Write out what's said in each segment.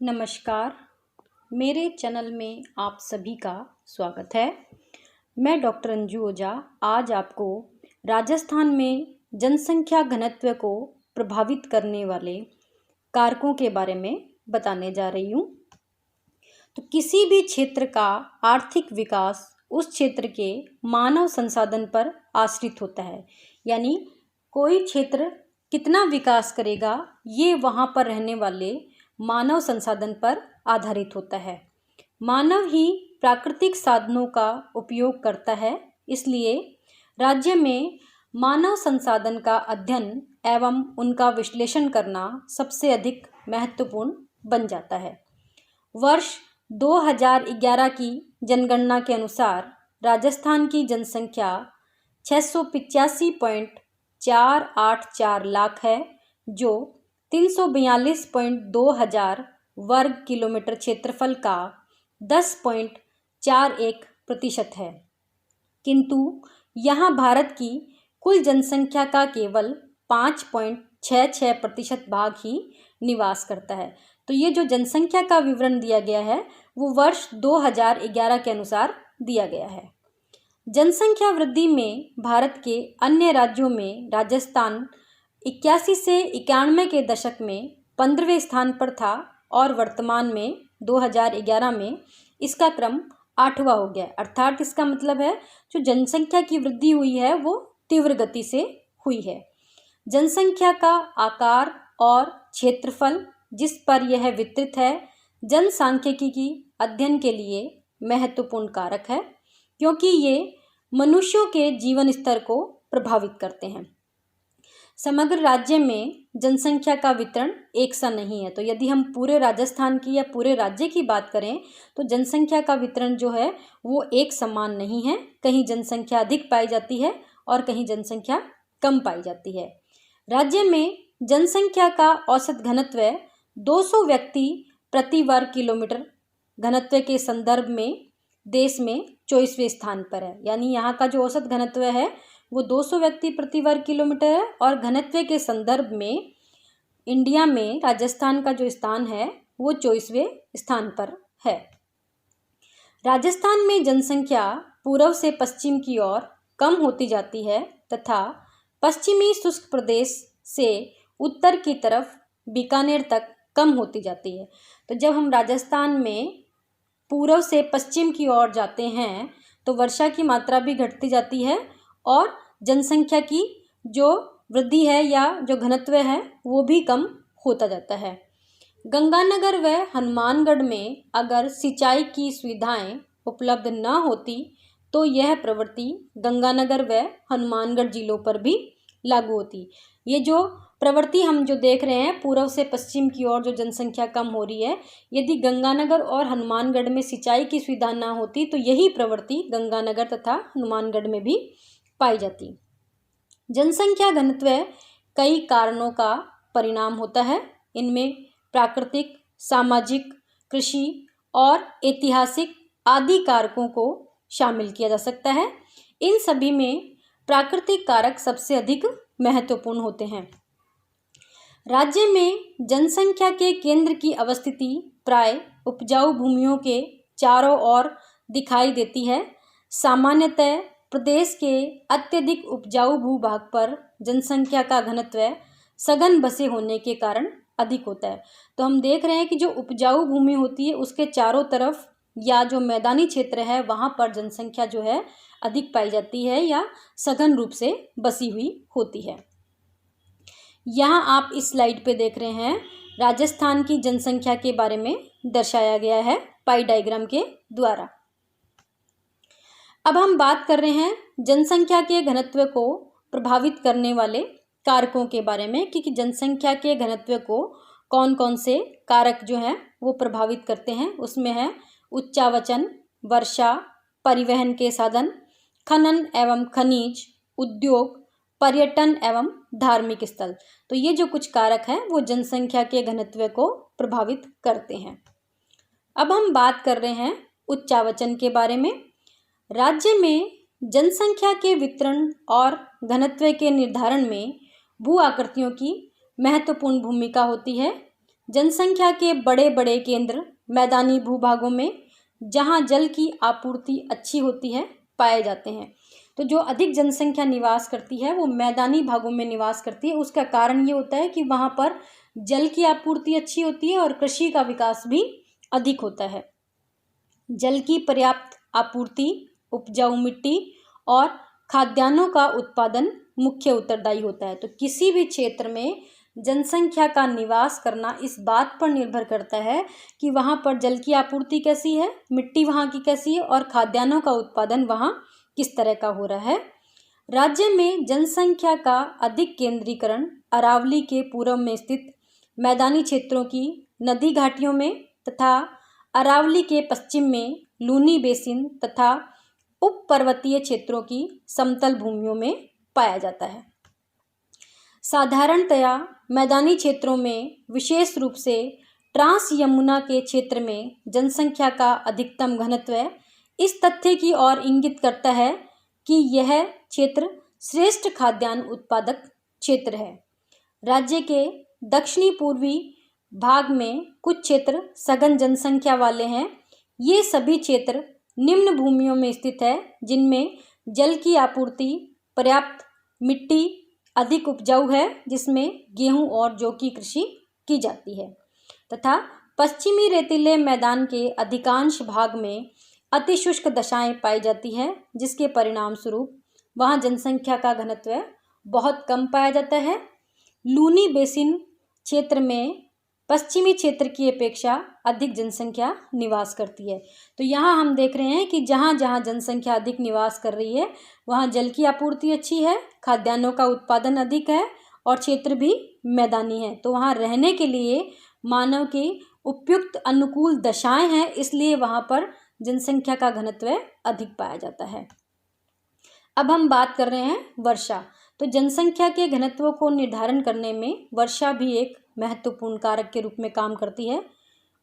नमस्कार। मेरे चैनल में आप सभी का स्वागत है। मैं डॉक्टर अंजू ओझा आज आपको राजस्थान में जनसंख्या घनत्व को प्रभावित करने वाले कारकों के बारे में बताने जा रही हूँ। तो किसी भी क्षेत्र का आर्थिक विकास उस क्षेत्र के मानव संसाधन पर आश्रित होता है। यानी कोई क्षेत्र कितना विकास करेगा ये वहाँ पर रहने वाले मानव संसाधन पर आधारित होता है। मानव ही प्राकृतिक साधनों का उपयोग करता है, इसलिए राज्य में मानव संसाधन का अध्ययन एवं उनका विश्लेषण करना सबसे अधिक महत्वपूर्ण बन जाता है। वर्ष 2011 की जनगणना के अनुसार राजस्थान की जनसंख्या 685.484 लाख है, जो 342.2 हजार वर्ग किलोमीटर क्षेत्रफल का 10.41% है। किंतु यहाँ भारत की कुल जनसंख्या का केवल 5.66% भाग ही निवास करता है। तो ये जो जनसंख्या का विवरण दिया गया है वो वर्ष 2011 के अनुसार दिया गया है। जनसंख्या वृद्धि में भारत के अन्य राज्यों में राजस्थान 81 से 91 के दशक में 15वें स्थान पर था और वर्तमान में 2011 में इसका क्रम 8वां हो गया। अर्थात इसका मतलब है जो जनसंख्या की वृद्धि हुई है वो तीव्र गति से हुई है। जनसंख्या का आकार और क्षेत्रफल जिस पर यह वितरित है जनसांख्यिकी की अध्ययन के लिए महत्वपूर्ण कारक है, क्योंकि ये मनुष्यों के जीवन स्तर को प्रभावित करते हैं। समग्र राज्य में जनसंख्या का वितरण एक सा नहीं है। तो यदि हम पूरे राजस्थान की या पूरे राज्य की बात करें तो जनसंख्या का वितरण जो है वो एक समान नहीं है। कहीं जनसंख्या अधिक पाई जाती है और कहीं जनसंख्या कम पाई जाती है। राज्य में जनसंख्या का औसत घनत्व 200 व्यक्ति प्रति वर्ग किलोमीटर घनत्व के संदर्भ में देश में 24वें स्थान पर है। यानी यहाँ का जो औसत घनत्व है वो 200 व्यक्ति प्रति वर्ग किलोमीटर है और घनत्व के संदर्भ में इंडिया में राजस्थान का जो स्थान है वो 24वें स्थान पर है। राजस्थान में जनसंख्या पूर्व से पश्चिम की ओर कम होती जाती है तथा पश्चिमी शुष्क प्रदेश से उत्तर की तरफ बीकानेर तक कम होती जाती है। तो जब हम राजस्थान में पूर्व से पश्चिम की ओर जाते हैं तो वर्षा की मात्रा भी घटती जाती है और जनसंख्या की जो वृद्धि है या जो घनत्व है वो भी कम होता जाता है। गंगानगर व हनुमानगढ़ में अगर सिंचाई की सुविधाएं उपलब्ध न होती तो यह प्रवृत्ति गंगानगर व हनुमानगढ़ जिलों पर भी लागू होती। ये जो प्रवृत्ति हम जो देख रहे हैं पूर्व से पश्चिम की ओर जो जनसंख्या कम हो रही है, यदि गंगानगर और हनुमानगढ़ में सिंचाई की सुविधा ना होती तो यही प्रवृत्ति गंगानगर तथा हनुमानगढ़ में भी पाई जाती। जनसंख्या घनत्व कई कारणों का परिणाम होता है। इनमें प्राकृतिक, सामाजिक, कृषि और ऐतिहासिक आदि कारकों को शामिल किया जा सकता है। इन सभी में प्राकृतिक कारक सबसे अधिक महत्वपूर्ण होते हैं। राज्य में जनसंख्या के केंद्र की अवस्थिति प्राय उपजाऊ भूमियों के चारों ओर दिखाई देती है। सामान्यतः प्रदेश के अत्यधिक उपजाऊ भूभाग पर जनसंख्या का घनत्व सघन बसे होने के कारण अधिक होता है। तो हम देख रहे हैं कि जो उपजाऊ भूमि होती है उसके चारों तरफ या जो मैदानी क्षेत्र है वहाँ पर जनसंख्या जो है अधिक पाई जाती है या सघन रूप से बसी हुई होती है। यहाँ आप इस स्लाइड पे देख रहे हैं राजस्थान की जनसंख्या के बारे में दर्शाया गया है पाई डायग्राम के द्वारा। अब हम बात कर रहे हैं जनसंख्या के घनत्व को प्रभावित करने वाले कारकों के बारे में कि जनसंख्या के घनत्व को कौन कौन से कारक जो हैं वो प्रभावित करते हैं। उसमें है उच्चावचन, वर्षा, परिवहन के साधन, खनन एवं खनिज, उद्योग, पर्यटन एवं धार्मिक स्थल। तो ये जो कुछ कारक हैं वो जनसंख्या के घनत्व को प्रभावित करते हैं। अब हम बात कर रहे हैं उच्चावचन के बारे में। राज्य में जनसंख्या के वितरण और घनत्व के निर्धारण में भू आकृतियों की महत्वपूर्ण भूमिका होती है। जनसंख्या के बड़े बड़े केंद्र मैदानी भूभागों में, जहाँ जल की आपूर्ति अच्छी होती है, पाए जाते हैं। तो जो अधिक जनसंख्या निवास करती है वो मैदानी भागों में निवास करती है। उसका कारण ये होता है कि वहाँ पर जल की आपूर्ति अच्छी होती है और कृषि का विकास भी अधिक होता है। जल की पर्याप्त आपूर्ति, उपजाऊ मिट्टी और खाद्यान्नों का उत्पादन मुख्य उत्तरदायी होता है। तो किसी भी क्षेत्र में जनसंख्या का निवास करना इस बात पर निर्भर करता है कि वहाँ पर जल की आपूर्ति कैसी है, मिट्टी वहाँ की कैसी है और खाद्यान्नों का उत्पादन वहाँ किस तरह का हो रहा है। राज्य में जनसंख्या का अधिक केंद्रीकरण अरावली के पूर्व में स्थित मैदानी क्षेत्रों की नदी घाटियों में तथा अरावली के पश्चिम में लूनी बेसिन तथा उप पर्वतीय क्षेत्रों की समतल भूमियों में पाया जाता है। साधारणतया मैदानी क्षेत्रों में, विशेष रूप से ट्रांस यमुना के क्षेत्र में जनसंख्या का अधिकतम घनत्व इस तथ्य की ओर इंगित करता है कि यह क्षेत्र श्रेष्ठ खाद्यान्न उत्पादक क्षेत्र है। राज्य के दक्षिणी पूर्वी भाग में कुछ क्षेत्र सघन जनसंख्या वाले हैं। ये सभी क्षेत्र निम्न भूमियों में स्थित है, जिनमें जल की आपूर्ति, पर्याप्त मिट्टी अधिक उपजाऊ है, जिसमें गेहूं और जौ की कृषि की जाती है, तथा पश्चिमी रेतीले मैदान के अधिकांश भाग में अति शुष्क दशाएं पाई जाती है, जिसके परिणाम स्वरूप वहाँ जनसंख्या का घनत्व बहुत कम पाया जाता है। लूनी बेसिन क्षेत्र में पश्चिमी क्षेत्र की अपेक्षा अधिक जनसंख्या निवास करती है। तो यहाँ हम देख रहे हैं कि जहाँ जहाँ जनसंख्या अधिक निवास कर रही है वहाँ जल की आपूर्ति अच्छी है, खाद्यान्नों का उत्पादन अधिक है और क्षेत्र भी मैदानी है। तो वहाँ रहने के लिए मानव की उपयुक्त अनुकूल दशाएं हैं, इसलिए वहाँ पर जनसंख्या का घनत्व अधिक पाया जाता है। अब हम बात कर रहे हैं वर्षा। तो जनसंख्या के घनत्व को निर्धारण करने में वर्षा भी एक महत्वपूर्ण कारक के रूप में काम करती है।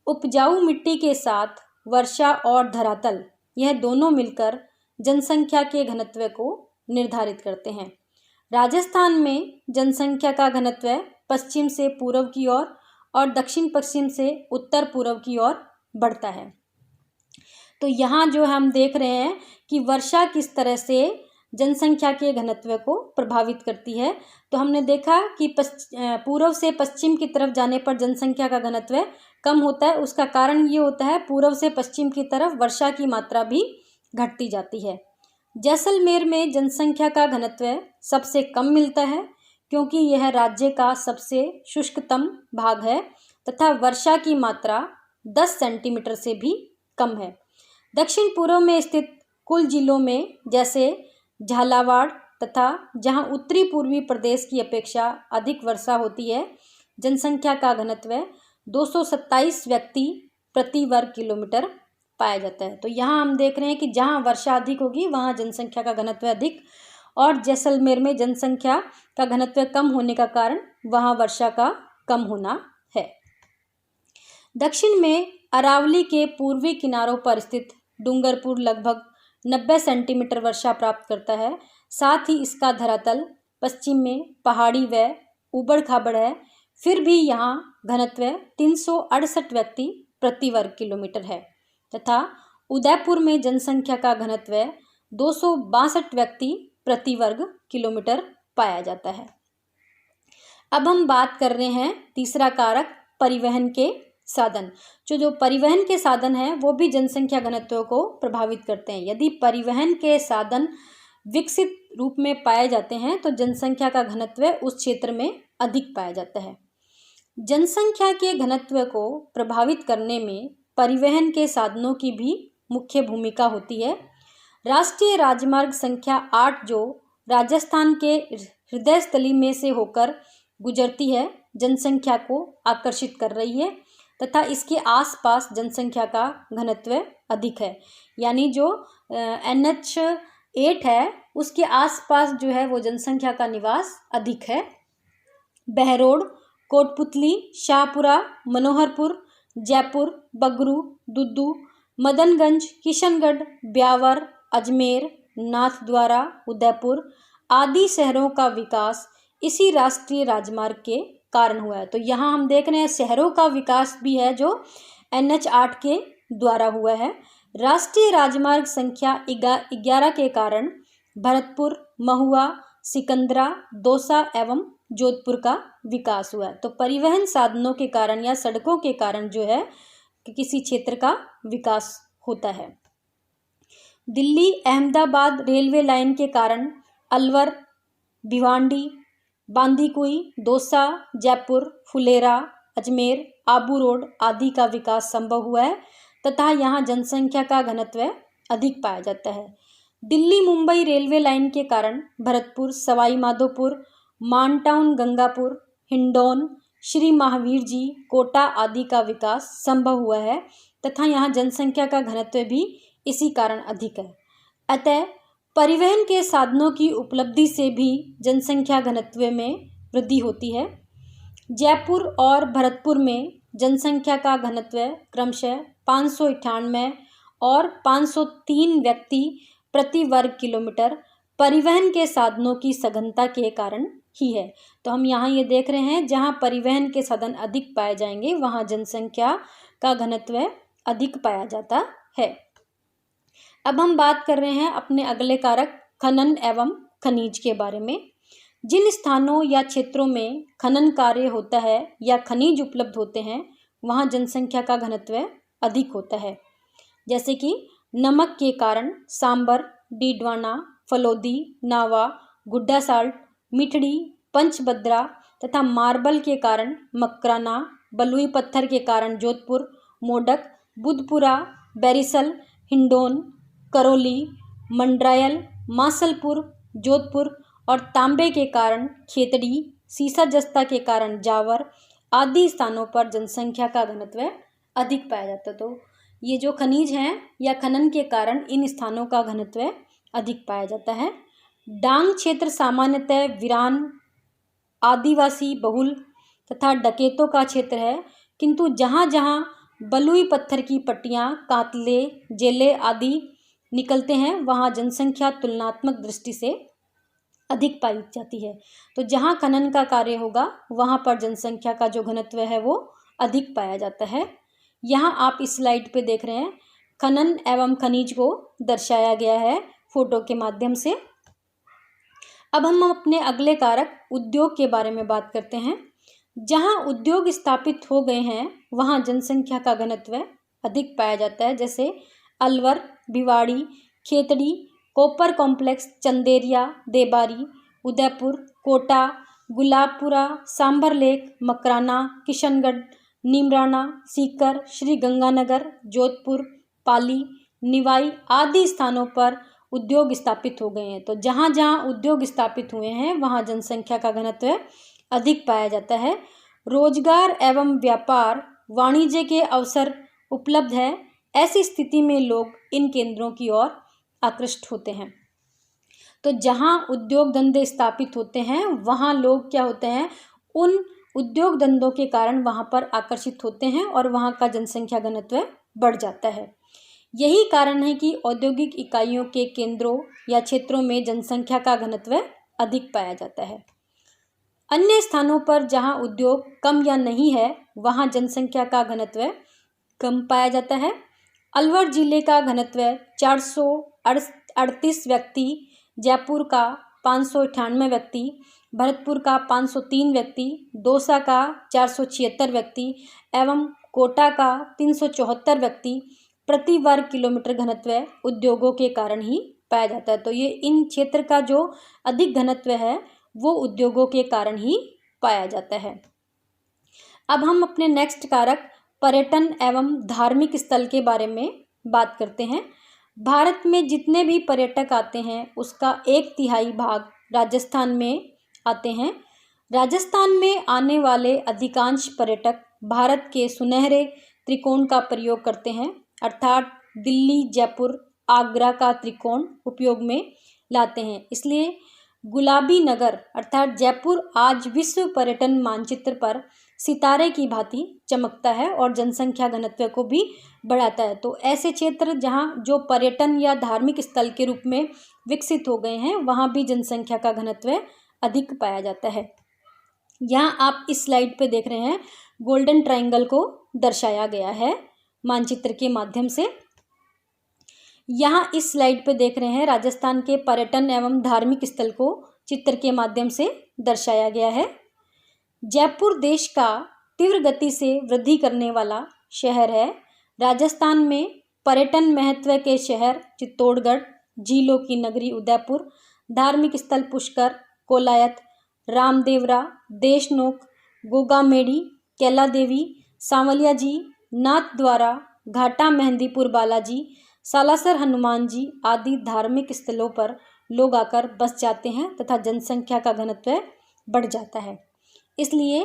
उपजाऊ मिट्टी के साथ वर्षा और धरातल, यह दोनों मिलकर जनसंख्या के घनत्व को निर्धारित करते हैं। राजस्थान में जनसंख्या का घनत्व पश्चिम से पूर्व की ओर और दक्षिण पश्चिम से उत्तर पूर्व की ओर बढ़ता है। तो यहाँ जो हम देख रहे हैं कि वर्षा किस तरह से जनसंख्या के घनत्व को प्रभावित करती है। तो हमने देखा कि पूर्व से पश्चिम की तरफ जाने पर जनसंख्या का घनत्व कम होता है। उसका कारण ये होता है पूर्व से पश्चिम की तरफ वर्षा की मात्रा भी घटती जाती है। जैसलमेर में जनसंख्या का घनत्व सबसे कम मिलता है, क्योंकि यह राज्य का सबसे शुष्कतम भाग है तथा वर्षा की मात्रा 10 सेंटीमीटर से भी कम है। दक्षिण पूर्व में स्थित कुल जिलों में, जैसे झालावाड़ तथा जहां उत्तरी पूर्वी प्रदेश की अपेक्षा अधिक वर्षा होती है, जनसंख्या का घनत्व 227 व्यक्ति प्रति वर्ग किलोमीटर पाया जाता है। तो यहाँ हम देख रहे हैं कि जहाँ वर्षा अधिक होगी वहाँ जनसंख्या का घनत्व अधिक, और जैसलमेर में जनसंख्या का घनत्व कम होने का कारण वहाँ वर्षा का कम होना है। दक्षिण में अरावली के पूर्वी किनारों पर स्थित डूंगरपुर लगभग 90 सेंटीमीटर वर्षा प्राप्त करता है। साथ ही इसका धरातल पश्चिम में पहाड़ी व उबड़ खाबड़ है, फिर भी यहाँ घनत्व 368 व्यक्ति प्रति वर्ग किलोमीटर है तथा उदयपुर में जनसंख्या का घनत्व 262 व्यक्ति प्रति वर्ग किलोमीटर पाया जाता है। अब हम बात कर रहे हैं तीसरा कारक, परिवहन के साधन। जो परिवहन के साधन हैं वो भी जनसंख्या घनत्व को प्रभावित करते हैं। यदि परिवहन के साधन विकसित रूप में पाए जाते हैं तो जनसंख्या का घनत्व उस क्षेत्र में अधिक पाया जाता है। जनसंख्या के घनत्व को प्रभावित करने में परिवहन के साधनों की भी मुख्य भूमिका होती है। राष्ट्रीय राजमार्ग संख्या 8 जो राजस्थान के हृदय स्थली में से होकर गुजरती है, जनसंख्या को आकर्षित कर रही है तथा इसके आसपास जनसंख्या का घनत्व अधिक है। यानी जो NH 8 है उसके आसपास जो है वो जनसंख्या का निवास अधिक है। बहरोड, कोटपुतली, शाहपुरा, मनोहरपुर, जयपुर, बगरू, दुद्दू, मदनगंज, किशनगढ़, ब्यावर, अजमेर, नाथद्वारा, उदयपुर आदि शहरों का विकास इसी राष्ट्रीय राजमार्ग के कारण हुआ है। तो यहाँ हम देख रहे हैं शहरों का विकास भी है जो NH 8 के द्वारा हुआ है। राष्ट्रीय राजमार्ग संख्या 11 के कारण भरतपुर, महुआ, सिकंदरा, दौसा एवं जोधपुर का विकास हुआ है। तो परिवहन साधनों के कारण या सड़कों के कारण जो है कि किसी क्षेत्र का विकास होता है। दिल्ली अहमदाबाद रेलवे लाइन के कारण अलवर, भिवांडी, बांदीकुई, दौसा, जयपुर, फुलेरा, अजमेर, आबू रोड आदि का विकास संभव हुआ है तथा यहाँ जनसंख्या का घनत्व अधिक पाया जाता है। दिल्ली मुंबई रेलवे लाइन के कारण भरतपुर, सवाई माधोपुर, मानटाउन, गंगापुर, हिंडौन, श्री महावीर जी, कोटा आदि का विकास संभव हुआ है तथा यहाँ जनसंख्या का घनत्व भी इसी कारण अधिक है। अतः परिवहन के साधनों की उपलब्धि से भी जनसंख्या घनत्व में वृद्धि होती है। जयपुर और भरतपुर में जनसंख्या का घनत्व क्रमशः 598 और 503 व्यक्ति प्रति वर्ग किलोमीटर परिवहन के साधनों की सघनता के कारण ही है। तो हम यहाँ ये देख रहे हैं जहाँ परिवहन के साधन अधिक पाए जाएंगे वहाँ जनसंख्या का घनत्व अधिक पाया जाता है। अब हम बात कर रहे हैं अपने अगले कारक खनन एवं खनिज के बारे में। जिन स्थानों या क्षेत्रों में खनन कार्य होता है या खनिज उपलब्ध होते हैं वहाँ जनसंख्या का घनत्व अधिक होता है। जैसे कि नमक के कारण सांबर, डीडवाना, फलोदी, नावा, गुड्डा साल्ट, मिठड़ी, पंचभद्रा तथा मार्बल के कारण मकराना, बलुई पत्थर के कारण जोधपुर, मोडक, बुधपुरा, बैरिसल, हिंडौन, करौली, मंडरायल, मासलपुर, जोधपुर और तांबे के कारण खेतड़ी, सीसा जस्ता के कारण जावर आदि स्थानों पर जनसंख्या का घनत्व अधिक पाया जाता है। तो ये जो खनिज हैं या खनन के कारण इन स्थानों का घनत्व अधिक पाया जाता है। डांग क्षेत्र सामान्यतः वीरान, आदिवासी बहुल तथा डकैतों का क्षेत्र है, किंतु जहाँ जहाँ बलुई पत्थर की पट्टियाँ, कातले, जेले आदि निकलते हैं वहाँ जनसंख्या तुलनात्मक दृष्टि से अधिक पाई जाती है। तो जहाँ खनन का कार्य होगा वहाँ पर जनसंख्या का जो घनत्व है वो अधिक पाया जाता है। यहाँ आप इस स्लाइड पे देख रहे हैं खनन एवं खनिज को दर्शाया गया है फोटो के माध्यम से। अब हम अपने अगले कारक उद्योग के बारे में बात करते हैं। जहाँ उद्योग स्थापित हो गए हैं वहाँ जनसंख्या का घनत्व अधिक पाया जाता है। जैसे Alwar, Bhiwadi, Khetri, copper complex, Chanderiya, Debari, Udaipur, Kota, Gulabpura, Sambhar lake, Makrana, Kishangarh, Neemrana, Sikar, Shri Ganganagar, Jodhpur, Pali, Niwai आदि स्थानों पर उद्योग स्थापित हो गए हैं। तो जहाँ जहाँ उद्योग स्थापित हुए हैं वहाँ जनसंख्या का घनत्व अधिक पाया जाता है। रोजगार एवं व्यापार वाणिज्य के अवसर उपलब्ध है। ऐसी स्थिति में लोग इन केंद्रों की ओर आकृष्ट होते हैं। तो जहाँ उद्योग धंधे स्थापित होते हैं वहाँ लोग क्या होते हैं, उन उद्योग धंधों के कारण वहाँ पर आकर्षित होते हैं और वहाँ का जनसंख्या घनत्व बढ़ जाता है। यही कारण है कि औद्योगिक इकाइयों के केंद्रों या क्षेत्रों में जनसंख्या का घनत्व अधिक पाया जाता है। अन्य स्थानों पर जहाँ उद्योग कम या नहीं है वहाँ जनसंख्या का घनत्व कम पाया जाता है। अलवर जिले का घनत्व 438 व्यक्ति, जयपुर का 598 व्यक्ति, भरतपुर का 503 व्यक्ति, दौसा का 476 व्यक्ति एवं कोटा का 374 व्यक्ति प्रति वर्ग किलोमीटर घनत्व उद्योगों के कारण ही पाया जाता है। तो ये इन क्षेत्र का जो अधिक घनत्व है वो उद्योगों के कारण ही पाया जाता है। अब हम अपने नेक्स्ट कारक पर्यटन एवं धार्मिक स्थल के बारे में बात करते हैं। भारत में जितने भी पर्यटक आते हैं उसका 1/3 भाग राजस्थान में आते हैं। राजस्थान में आने वाले अधिकांश पर्यटक भारत के सुनहरे त्रिकोण का प्रयोग करते हैं, अर्थात दिल्ली, जयपुर, आगरा का त्रिकोण उपयोग में लाते हैं। इसलिए गुलाबी नगर अर्थात जयपुर आज विश्व पर्यटन मानचित्र पर सितारे की भांति चमकता है और जनसंख्या घनत्व को भी बढ़ाता है। तो ऐसे क्षेत्र जहाँ जो पर्यटन या धार्मिक स्थल के रूप में विकसित हो गए हैं वहाँ भी जनसंख्या का घनत्व अधिक पाया जाता है। यहाँ आप इस स्लाइड पे देख रहे हैं गोल्डन ट्रायंगल को दर्शाया गया है मानचित्र के माध्यम से। यहाँ इस स्लाइड पे देख रहे हैं राजस्थान के पर्यटन एवं धार्मिक स्थल को चित्र के माध्यम से दर्शाया गया है। जयपुर देश का तीव्र गति से वृद्धि करने वाला शहर है। राजस्थान में पर्यटन महत्व के शहर चित्तौड़गढ़, झीलों की नगरी उदयपुर, धार्मिक स्थल पुष्कर, कोलायत, रामदेवरा, देशनोक, गोगामेड़ी, कैला देवी, सांवलिया जी, नाथद्वारा, घाटा मेहंदीपुर बालाजी, सालासर हनुमान जी आदि धार्मिक स्थलों पर लोग आकर बस जाते हैं तथा जनसंख्या का घनत्व बढ़ जाता है। इसलिए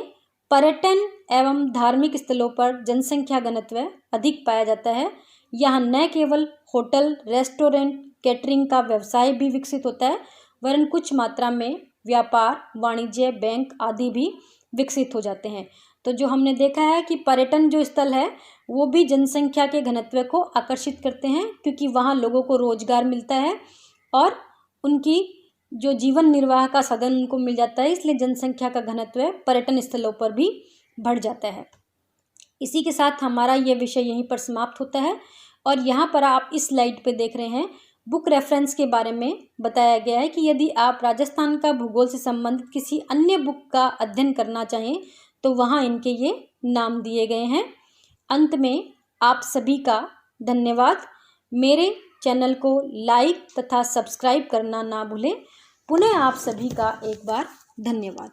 पर्यटन एवं धार्मिक स्थलों पर जनसंख्या घनत्व अधिक पाया जाता है। यहाँ न केवल होटल, रेस्टोरेंट, कैटरिंग का व्यवसाय भी विकसित होता है, वरन कुछ मात्रा में व्यापार, वाणिज्य, बैंक आदि भी विकसित हो जाते हैं। तो जो हमने देखा है कि पर्यटन जो स्थल है वो भी जनसंख्या के घनत्व को आकर्षित करते हैं, क्योंकि वहाँ लोगों को रोजगार मिलता है और उनकी जो जीवन निर्वाह का साधन उनको मिल जाता है, इसलिए जनसंख्या का घनत्व पर्यटन स्थलों पर भी बढ़ जाता है। इसी के साथ हमारा ये विषय यहीं पर समाप्त होता है। और यहाँ पर आप इस स्लाइड पे देख रहे हैं बुक रेफरेंस के बारे में बताया गया है कि यदि आप राजस्थान का भूगोल से संबंधित किसी अन्य बुक का अध्ययन करना चाहें तो वहाँ इनके ये नाम दिए गए हैं। अंत में आप सभी का धन्यवाद। मेरे चैनल को लाइक तथा सब्सक्राइब करना ना भूलें। पुनः आप सभी का एक बार धन्यवाद।